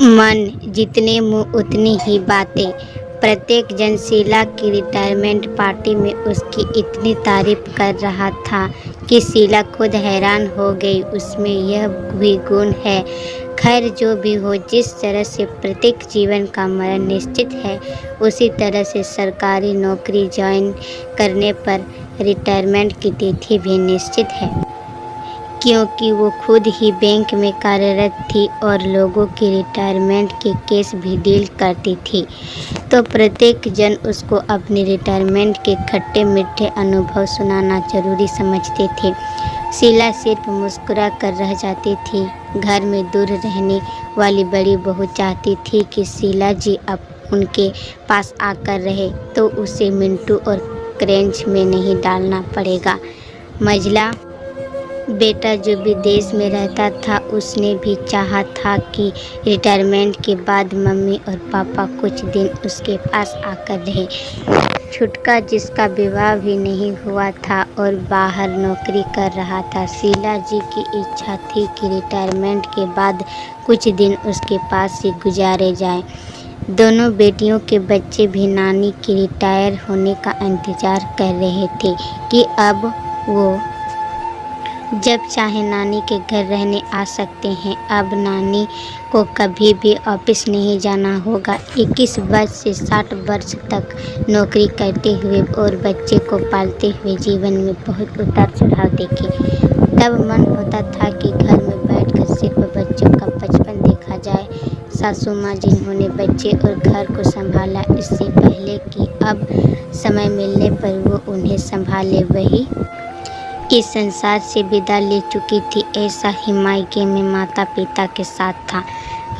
मन जितने मुँह उतनी ही बातें। प्रत्येक जन शीला की रिटायरमेंट पार्टी में उसकी इतनी तारीफ कर रहा था कि शीला खुद हैरान हो गई। उसमें यह भी गुण है। खैर जो भी हो, जिस तरह से प्रत्येक जीवन का मरण निश्चित है, उसी तरह से सरकारी नौकरी ज्वाइन करने पर रिटायरमेंट की तिथि भी निश्चित है, क्योंकि वो खुद ही बैंक में कार्यरत थी और लोगों के रिटायरमेंट के केस भी डील करती थी। तो प्रत्येक जन उसको अपने रिटायरमेंट के खट्टे मीठे अनुभव सुनाना जरूरी समझते थे। शीला सिर्फ मुस्कुरा कर रह जाती थी। घर में दूर रहने वाली बड़ी बहू चाहती थी कि शीला जी अब उनके पास आकर रहे, तो उसे मिंटू और क्रेंच में नहीं डालना पड़ेगा। मझला बेटा जो विदेश में रहता था, उसने भी चाहा था कि रिटायरमेंट के बाद मम्मी और पापा कुछ दिन उसके पास आकर रहे। छुटका जिसका विवाह भी नहीं हुआ था और बाहर नौकरी कर रहा था, शीला जी की इच्छा थी कि रिटायरमेंट के बाद कुछ दिन उसके पास ही गुजारे जाएं। दोनों बेटियों के बच्चे भी नानी के रिटायर होने का इंतज़ार कर रहे थे कि अब वो जब चाहे नानी के घर रहने आ सकते हैं। अब नानी को कभी भी ऑफिस नहीं जाना होगा। 21 वर्ष से 60 वर्ष तक नौकरी करते हुए और बच्चे को पालते हुए जीवन में बहुत उतार चढ़ाव देखे। तब मन होता था कि घर में बैठकर सिर्फ बच्चों का बचपन देखा जाए। सासू माँ जिन्होंने बच्चे और घर को संभाला इससे पहले कि अब समय मिलने पर वो उन्हें संभाले, वही इस संसार से विदा ले चुकी थी। ऐसा ही मायके में माता पिता के साथ था।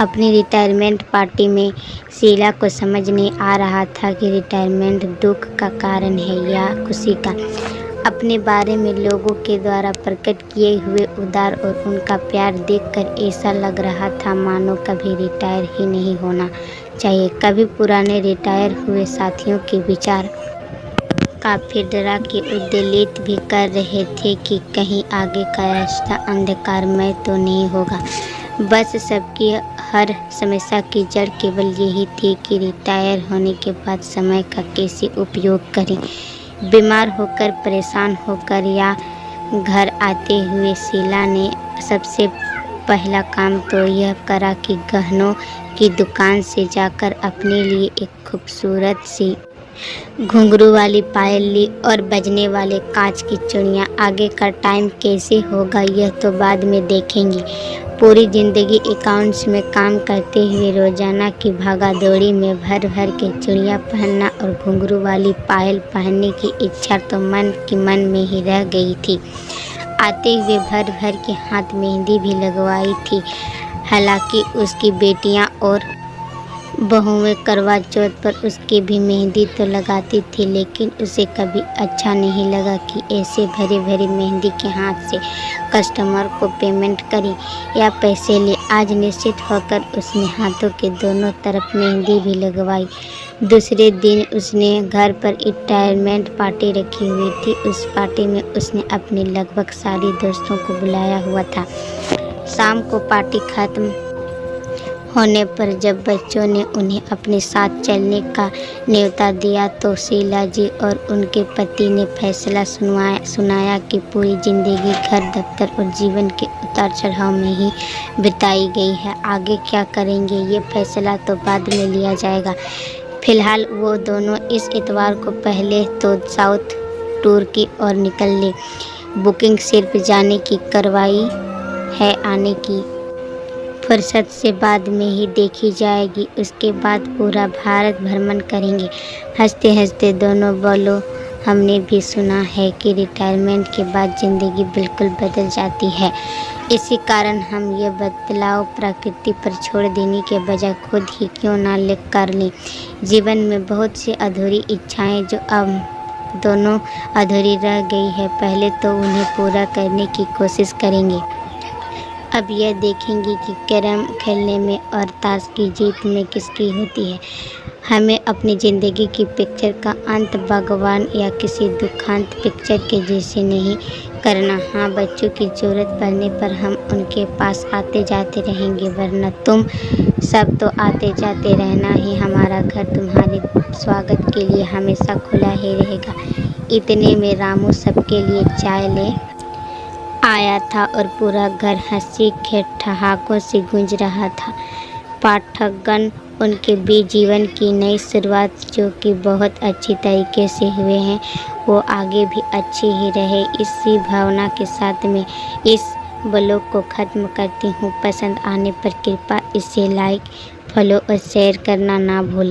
अपनी रिटायरमेंट पार्टी में शीला को समझ नहीं आ रहा था कि रिटायरमेंट दुख का कारण है या खुशी का। अपने बारे में लोगों के द्वारा प्रकट किए हुए उदार और उनका प्यार देखकर ऐसा लग रहा था मानो कभी रिटायर ही नहीं होना चाहिए। कभी पुराने रिटायर हुए साथियों के विचार काफ़ी डरा के उद्वेलित भी कर रहे थे कि कहीं आगे का रास्ता अंधकारमय तो नहीं होगा। बस सबकी हर समस्या की जड़ केवल यही थी कि रिटायर होने के बाद समय का कैसे उपयोग करें। बीमार होकर, परेशान होकर या घर आते हुए शीला ने सबसे पहला काम तो यह करा कि गहनों की दुकान से जाकर अपने लिए एक खूबसूरत सी घुंघरू वाली पायल ली और बजने वाले कांच की चूड़ियाँ। आगे का टाइम कैसे होगा यह तो बाद में देखेंगी। पूरी ज़िंदगी अकाउंट्स में काम करते हुए रोज़ाना की भागादौड़ी में भर भर के चूड़ियाँ पहनना और घुंघरू वाली पायल पहनने की इच्छा तो मन में ही रह गई थी। आते हुए भर भर के हाथ मेहंदी भी लगवाई थी। हालांकि उसकी बेटियां और बहुएं करवा चौथ पर उसकी भी मेहंदी तो लगाती थी, लेकिन उसे कभी अच्छा नहीं लगा कि ऐसे भरी भरी मेहंदी के हाथ से कस्टमर को पेमेंट करें या पैसे ले। आज निश्चित होकर उसने हाथों के दोनों तरफ मेहंदी भी लगवाई। दूसरे दिन उसने घर पर रिटायरमेंट पार्टी रखी हुई थी। उस पार्टी में उसने अपने लगभग सारी दोस्तों को बुलाया हुआ था। शाम को पार्टी खत्म होने पर जब बच्चों ने उन्हें अपने साथ चलने का न्योता दिया तो शीला जी और उनके पति ने फैसला सुनाया कि पूरी ज़िंदगी घर, दफ्तर और जीवन के उतार चढ़ाव में ही बिताई गई है। आगे क्या करेंगे ये फैसला तो बाद में लिया जाएगा। फिलहाल वो दोनों इस इतवार को पहले तो साउथ टूर की ओर निकल। बुकिंग सिर्फ जाने की करवाई है, आने की फुर्सत से बाद में ही देखी जाएगी। उसके बाद पूरा भारत भ्रमण करेंगे। हंसते हंसते दोनों बोलो, हमने भी सुना है कि रिटायरमेंट के बाद ज़िंदगी बिल्कुल बदल जाती है। इसी कारण हम ये बदलाव प्रकृति पर छोड़ देने के बजाय खुद ही क्यों ना कर लें। जीवन में बहुत सी अधूरी इच्छाएं जो अब दोनों अधूरी रह गई है, पहले तो उन्हें पूरा करने की कोशिश करेंगे। अब यह देखेंगे कि कैरम खेलने में और ताश की जीत में किसकी होती है। हमें अपनी ज़िंदगी की पिक्चर का अंत भगवान या किसी दुखांत पिक्चर के जैसे नहीं करना। हाँ, बच्चों की ज़रूरत पड़ने पर हम उनके पास आते जाते रहेंगे, वरना तुम सब तो आते जाते रहना ही। हमारा घर तुम्हारे स्वागत के लिए हमेशा खुला ही रहेगा। इतने में रामू सबके लिए चाय ले आया था और पूरा घर हंसी ठहाकों से गूंज रहा था। पाठकगण, उनके बीच जीवन की नई शुरुआत जो कि बहुत अच्छी तरीके से हुए हैं, वो आगे भी अच्छी ही रहे। इसी भावना के साथ मैं इस ब्लॉग को ख़त्म करती हूँ। पसंद आने पर कृपया इसे लाइक, फॉलो और शेयर करना ना भूलें।